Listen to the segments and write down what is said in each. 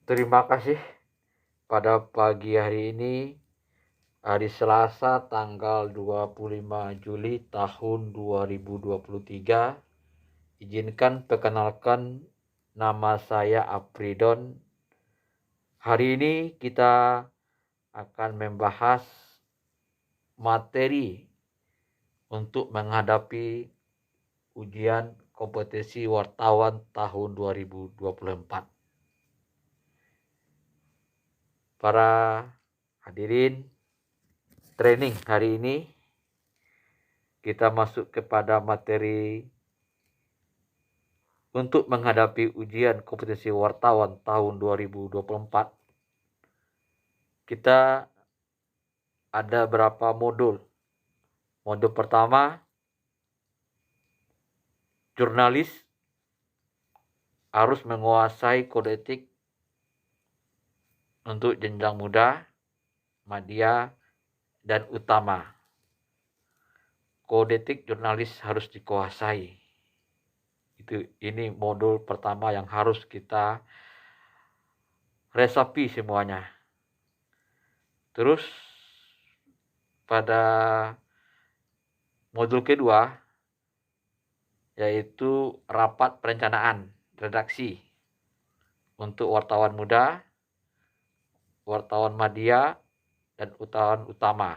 Terima kasih. Pada pagi hari ini, hari Selasa tanggal 25 Juli tahun 2023, izinkan perkenalkan nama saya Apridon. Hari ini kita akan membahas materi untuk menghadapi ujian kompetensi wartawan tahun 2024. Para hadirin, training hari ini kita masuk kepada materi untuk menghadapi ujian kompetensi wartawan tahun 2024. Kita ada berapa modul. Modul pertama, jurnalis harus menguasai kode etik untuk jenjang muda, madya, dan utama. Kode etik jurnalis harus dikuasai. Ini modul pertama yang harus kita resapi semuanya. Terus pada modul kedua, yaitu rapat perencanaan redaksi untuk wartawan muda, wartawan madya, dan wartawan utama.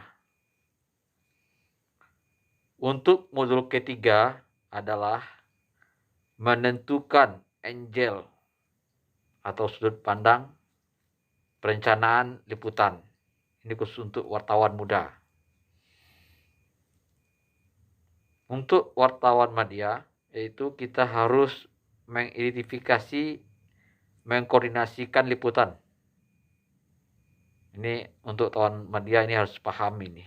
Untuk modul ketiga adalah menentukan angle atau sudut pandang perencanaan liputan. Ini khusus untuk wartawan muda. Untuk wartawan madya, yaitu kita harus mengidentifikasi, mengkoordinasikan liputan. Ini untuk wartawan madya ini harus paham ini.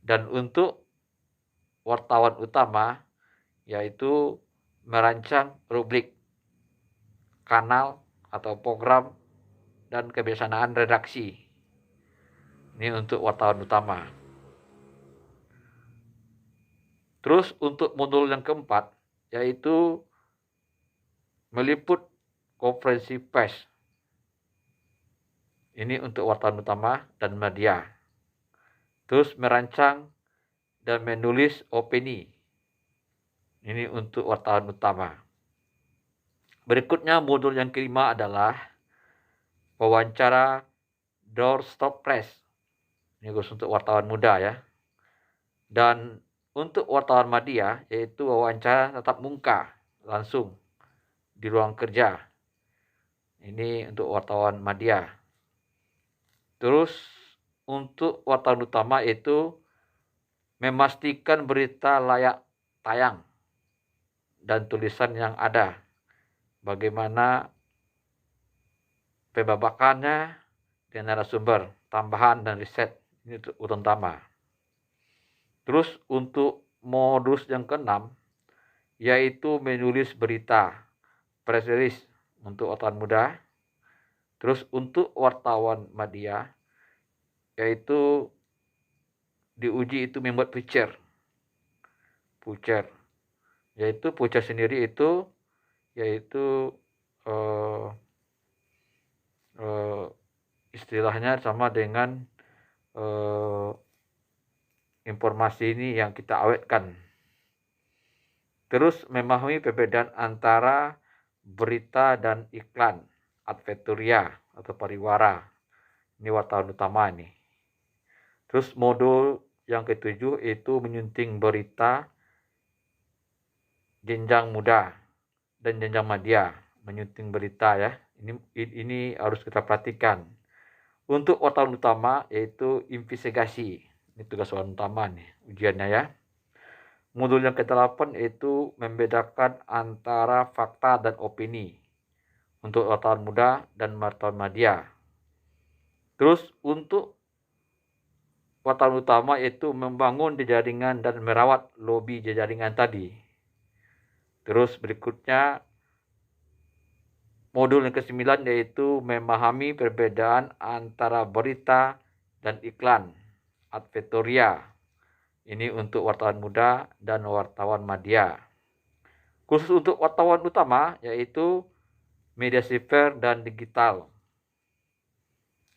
Dan untuk wartawan utama, yaitu merancang rubrik, kanal atau program, dan kebiasaan redaksi. Ini untuk wartawan utama. Terus untuk modul yang keempat, yaitu meliput konferensi pers. Ini untuk wartawan utama dan media. Terus merancang dan menulis opini. Ini untuk wartawan utama. Berikutnya modul yang kelima adalah wawancara doorstop press. Ini khusus untuk wartawan muda ya. Dan untuk wartawan madya, yaitu wawancara tatap muka langsung di ruang kerja. Ini untuk wartawan madya. Terus untuk wartawan utama itu memastikan berita layak tayang dan tulisan yang ada. Bagaimana pembabakannya dengan narasumber, tambahan dan riset. Ini utama. Terus untuk modus yang keenam, yaitu menulis berita, press release untuk wartawan muda. Terus untuk wartawan madya, yaitu diuji itu membuat picture. Yaitu picture sendiri itu yaitu istilahnya sama dengan informasi ini yang kita awetkan. Terus memahami perbedaan antara berita dan iklan, advertorial atau pariwara. Ini wartawan utama ini. Terus modul yang ketujuh itu menyunting berita jenjang muda dan jenjang madya. Menyunting berita ya. Ini harus kita perhatikan. Untuk wartawan utama yaitu investigasi. Ini tugas wartawan utama nih ujiannya ya. Modul yang ke-8 itu membedakan antara fakta dan opini untuk wartawan muda dan wartawan madya. Terus untuk wartawan utama yaitu membangun jejaringan dan merawat lobi jejaringan tadi. Terus berikutnya modul yang ke-9 yaitu memahami perbedaan antara berita dan iklan, advertorial. Ini untuk wartawan muda dan wartawan madya. Khusus untuk wartawan utama yaitu media siber dan digital.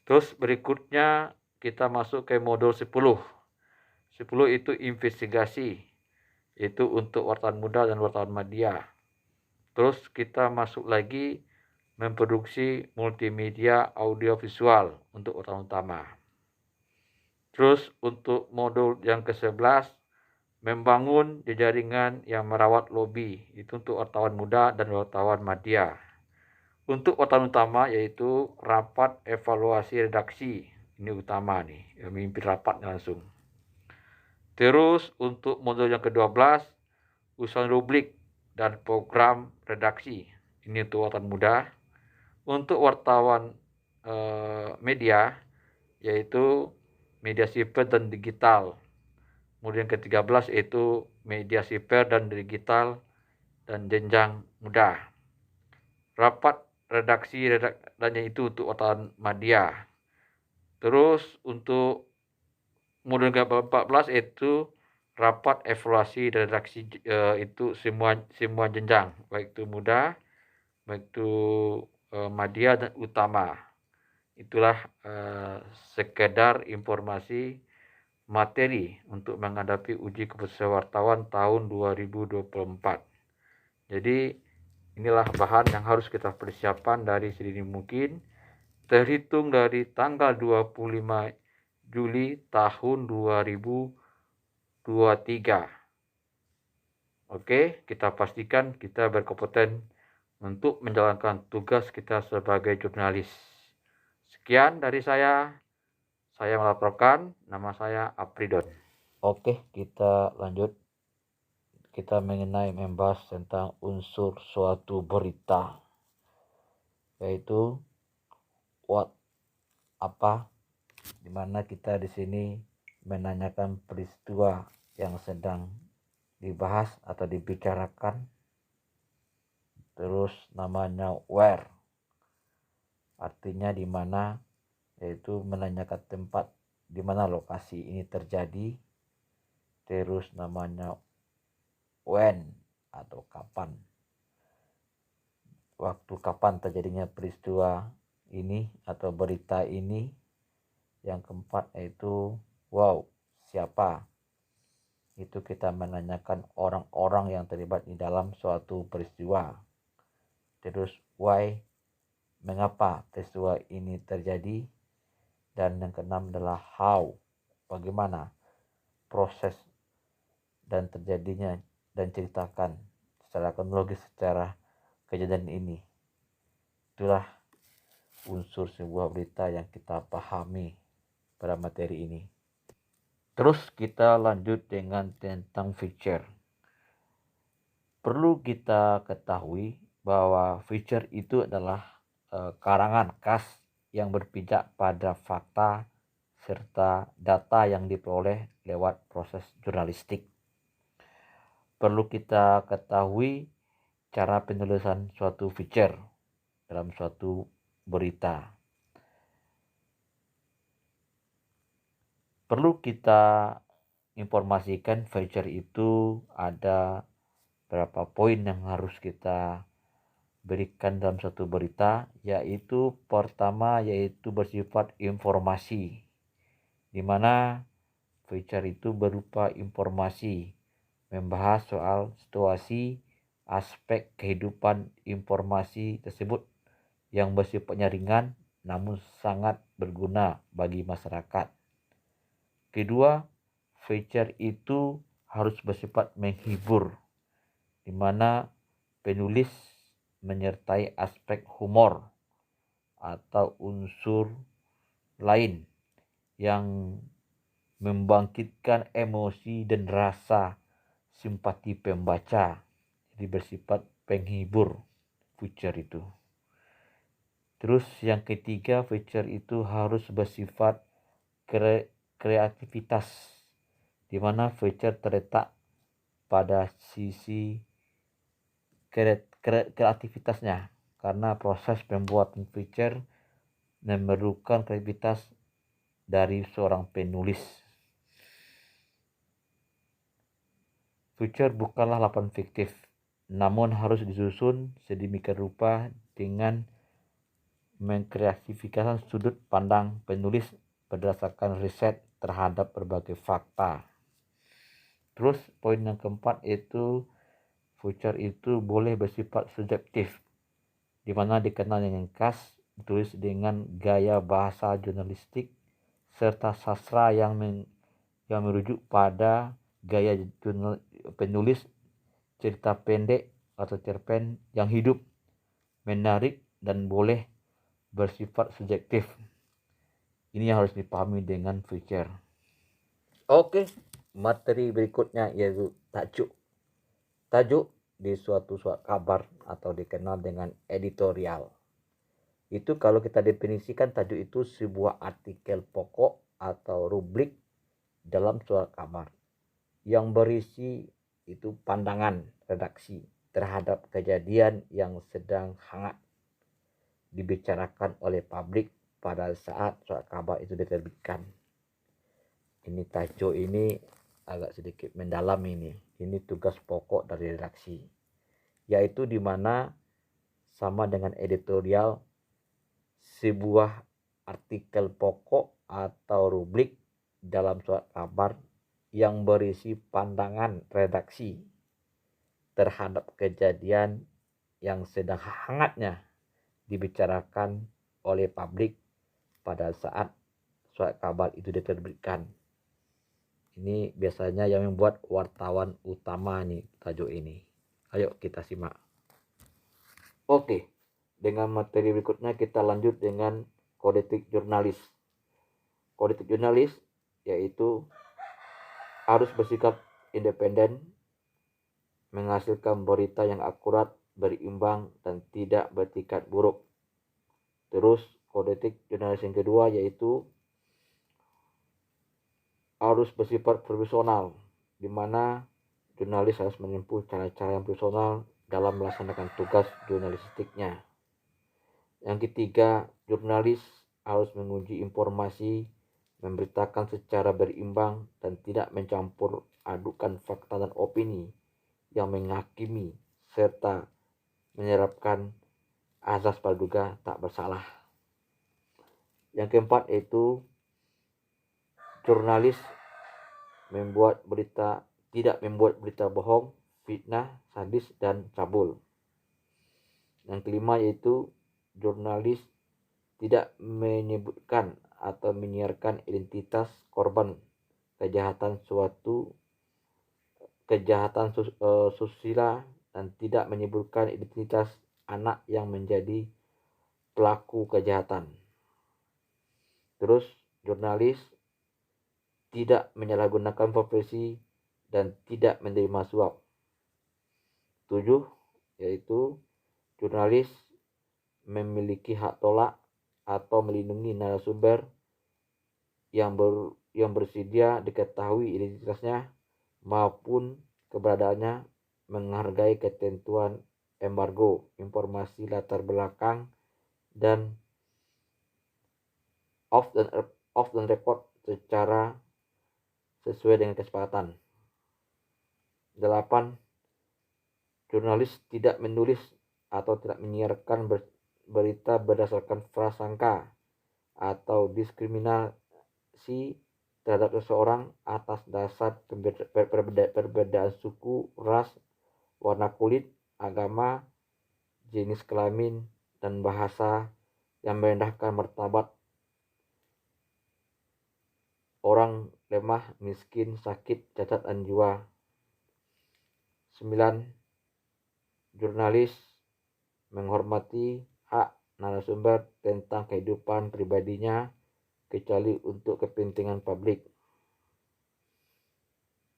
Terus berikutnya kita masuk ke modul 10. 10 itu investigasi, itu untuk wartawan muda dan wartawan media. Terus kita masuk lagi memproduksi multimedia audiovisual untuk wartawan utama. Terus untuk modul yang ke-11, membangun jaringan yang merawat lobi, itu untuk wartawan muda dan wartawan media. Untuk wartawan utama yaitu rapat evaluasi redaksi, ini utama nih, yang memimpin rapatnya langsung. Terus untuk modul yang ke-12, usulan rubrik dan program redaksi, ini untuk wartawan muda. Untuk wartawan media yaitu media siber dan digital. Kemudian ke-13 yaitu media siber dan digital dan jenjang muda. Rapat redaksi redaktannya itu untuk wartawan media. Terus untuk modul ke-14 itu rapat evaluasi dan redaksi itu semua jenjang, baik itu muda, baik itu media dan utama. Itulah sekedar informasi materi untuk menghadapi uji kompetensi wartawan tahun 2024. Jadi inilah bahan yang harus kita persiapkan dari sedini mungkin, terhitung dari tanggal 25 Juli tahun 2023. Oke, kita pastikan kita berkompeten untuk menjalankan tugas kita sebagai jurnalis. Sekian dari saya melaporkan, nama saya Apridon. Oke, kita lanjut. Kita membahas tentang unsur suatu berita, yaitu apa, dimana kita di sini menanyakan peristiwa yang sedang dibahas atau dibicarakan. Terus namanya where, artinya di mana, yaitu menanyakan tempat di mana lokasi ini terjadi. Terus namanya when atau kapan, waktu kapan terjadinya peristiwa ini atau berita ini. Yang keempat yaitu wow, siapa, itu kita menanyakan orang-orang yang terlibat di dalam suatu peristiwa. Terus why, mengapa peristiwa ini terjadi. Dan yang keenam adalah how, bagaimana proses dan terjadinya, dan ceritakan secara kronologis secara kejadian ini. Itulah unsur sebuah berita yang kita pahami pada materi ini. Terus kita lanjut dengan tentang feature. Perlu kita ketahui bahwa feature itu adalah karangan khas yang berpijak pada fakta serta data yang diperoleh lewat proses jurnalistik. Perlu kita ketahui cara penulisan suatu feature dalam suatu berita. Perlu kita informasikan feature itu ada berapa poin yang harus kita berikan dalam satu berita, yaitu pertama yaitu bersifat informasi, di mana feature itu berupa informasi membahas soal situasi, aspek kehidupan informasi tersebut yang bersifatnya ringan namun sangat berguna bagi masyarakat. Kedua, feature itu harus bersifat menghibur, di mana penulis menyertai aspek humor atau unsur lain yang membangkitkan emosi dan rasa simpati pembaca. Jadi bersifat penghibur feature itu. Terus yang ketiga, feature itu harus bersifat kreativitas, di mana feature terletak pada sisi kreativitasnya, karena proses pembuatan feature memerlukan kreativitas dari seorang penulis. Feature bukanlah laporan fiktif, namun harus disusun sedemikian rupa dengan mengklasifikasikan sudut pandang penulis berdasarkan riset terhadap berbagai fakta. Terus poin yang keempat itu feature itu boleh bersifat subjektif, di mana dikenal dengan khas, ditulis dengan gaya bahasa jurnalistik serta sastra yang merujuk pada gaya penulis cerita pendek atau cerpen yang hidup, menarik, dan boleh bersifat subjektif. Ini yang harus dipahami dengan feature. Oke, materi berikutnya yaitu tajuk. Tajuk di suatu kabar atau dikenal dengan editorial. Itu kalau kita definisikan, tajuk itu sebuah artikel pokok atau rubrik dalam suatu kabar yang berisi itu pandangan redaksi terhadap kejadian yang sedang hangat dibicarakan oleh publik pada saat surat kabar itu diterbitkan. Ini tajuk ini agak sedikit mendalam ini. Ini tugas pokok dari redaksi, yaitu di mana sama dengan editorial, sebuah artikel pokok atau rubrik dalam surat kabar yang berisi pandangan redaksi terhadap kejadian yang sedang hangatnya dibicarakan oleh publik pada saat surat kabar itu diterbitkan. Ini biasanya yang membuat wartawan utama nih tajuk ini. Ayo kita simak. Oke, dengan materi berikutnya kita lanjut dengan kode etik jurnalis. Kode etik jurnalis yaitu harus bersikap independen, menghasilkan berita yang akurat, berimbang, dan tidak bertingkat buruk. Terus kode etik jurnalis yang kedua yaitu harus bersifat profesional, di mana jurnalis harus menempuh cara-cara yang profesional dalam melaksanakan tugas jurnalistiknya. Yang ketiga, jurnalis harus menguji informasi, memberitakan secara berimbang, dan tidak mencampur adukan fakta dan opini yang menghakimi serta menyerapkan azas praduga tak bersalah. Yang keempat yaitu jurnalis tidak membuat berita bohong, fitnah, sadis, dan cabul. Yang kelima yaitu jurnalis tidak menyebutkan atau menyiarkan identitas korban kejahatan susila dan tidak menyebutkan identitas anak yang menjadi pelaku kejahatan. Terus jurnalis tidak menyalahgunakan profesi dan tidak menerima suap. 7 yaitu jurnalis memiliki hak tolak atau melindungi narasumber yang bersedia diketahui identitasnya maupun keberadaannya, menghargai ketentuan embargo informasi latar belakang dan off the record secara sesuai dengan kesepakatan. 8. Jurnalis tidak menulis atau tidak menyiarkan berita berdasarkan prasangka atau diskriminasi terhadap seseorang atas dasar perbedaan suku, ras, warna kulit, agama, jenis kelamin, dan bahasa yang merendahkan martabat orang lemah, miskin, sakit, cacat, dan jiwa. 9. Jurnalis menghormati hak narasumber tentang kehidupan pribadinya kecuali untuk kepentingan publik.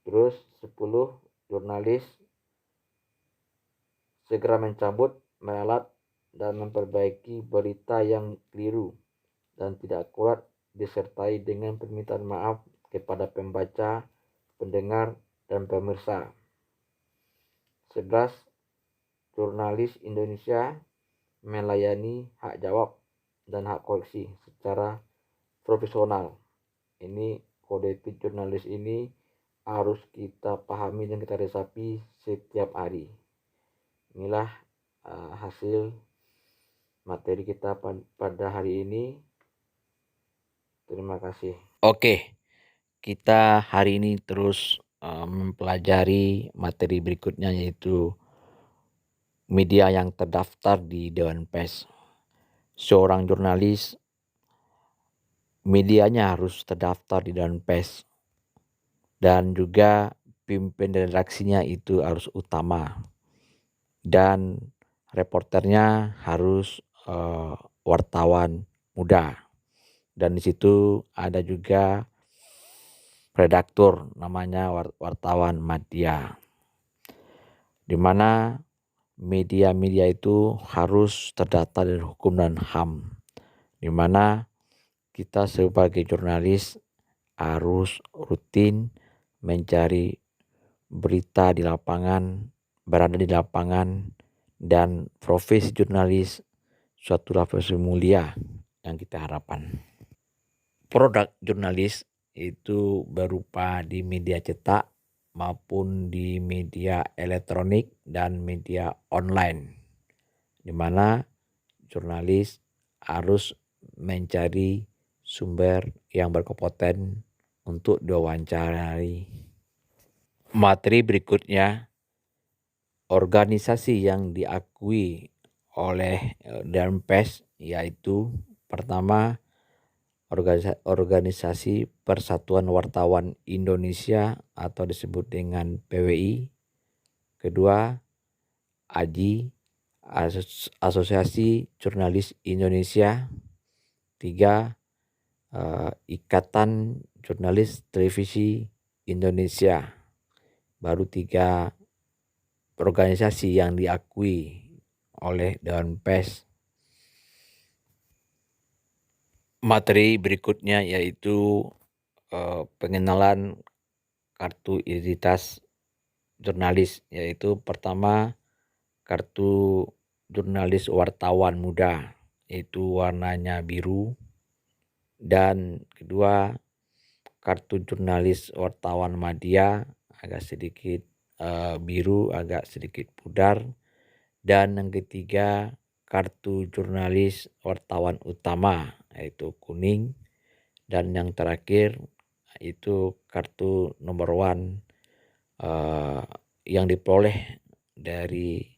Terus 10. Jurnalis segera mencabut, meralat, dan memperbaiki berita yang keliru dan tidak akurat disertai dengan permintaan maaf kepada pembaca, pendengar, dan pemirsa. 11. Jurnalis Indonesia melayani hak jawab dan hak koreksi secara profesional. Ini kode etik jurnalis ini harus kita pahami dan kita resapi setiap hari. Inilah hasil materi kita pada hari ini. Terima kasih. Oke, kita hari ini terus mempelajari materi berikutnya, yaitu media yang terdaftar di Dewan Pers. Seorang jurnalis, medianya harus terdaftar di Dewan Pers, dan juga pimpinan redaksinya itu harus utama, dan reporternya harus wartawan muda, dan di situ ada juga redaktur namanya wartawan media, di mana media-media itu harus terdaftar dari hukum dan HAM, di mana kita sebagai jurnalis harus rutin mencari berita di lapangan, berada di lapangan, dan profesi jurnalis suatu profesi mulia yang kita harapkan. Produk jurnalis itu berupa di media cetak maupun di media elektronik dan media online, di mana jurnalis harus mencari sumber yang berkompeten untuk diwawancarai. Materi berikutnya, organisasi yang diakui oleh Dewan Pers, yaitu pertama, organisasi Persatuan Wartawan Indonesia atau disebut dengan PWI. Kedua, AJI, Asosiasi Jurnalis Indonesia. Tiga, Ikatan Jurnalis Televisi Indonesia. Baru 3 organisasi yang diakui oleh Dewan Pers. Materi berikutnya yaitu pengenalan kartu identitas jurnalis, yaitu pertama, kartu jurnalis wartawan muda, yaitu warnanya biru, dan kedua, kartu jurnalis wartawan media agak sedikit biru, agak sedikit pudar, dan yang ketiga, kartu jurnalis wartawan utama yaitu kuning, dan yang terakhir itu kartu nomor 1 yang diperoleh dari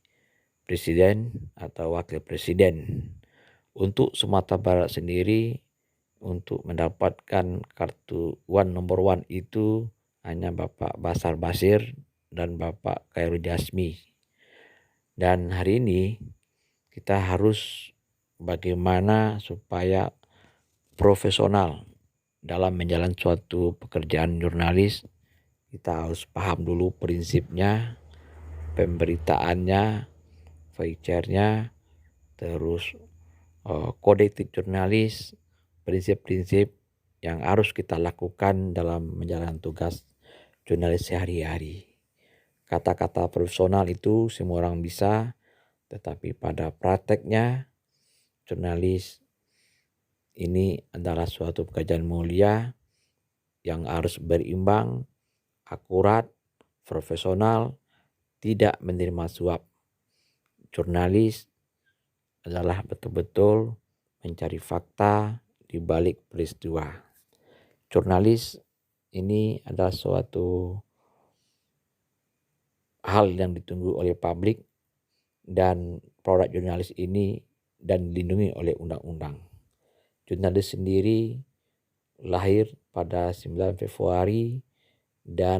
presiden atau wakil presiden. Untuk Sumatera Barat sendiri, untuk mendapatkan kartu nomor 1 itu hanya Bapak Basar Basir dan Bapak Khairul Jasmi. Dan hari ini kita harus bagaimana supaya profesional dalam menjalani suatu pekerjaan jurnalis. Kita harus paham dulu prinsipnya, pemberitaannya, feature-nya, terus kode etik jurnalis, prinsip-prinsip yang harus kita lakukan dalam menjalankan tugas jurnalis sehari-hari. Kata-kata profesional itu semua orang bisa, tetapi pada prakteknya jurnalis ini adalah suatu pekerjaan mulia yang harus berimbang, akurat, profesional, tidak menerima suap. Jurnalis adalah betul-betul mencari fakta di balik peristiwa. Jurnalis ini adalah suatu hal yang ditunggu oleh publik, dan produk jurnalis ini dan dilindungi oleh undang-undang. Jurnalis sendiri lahir pada 9 Februari dan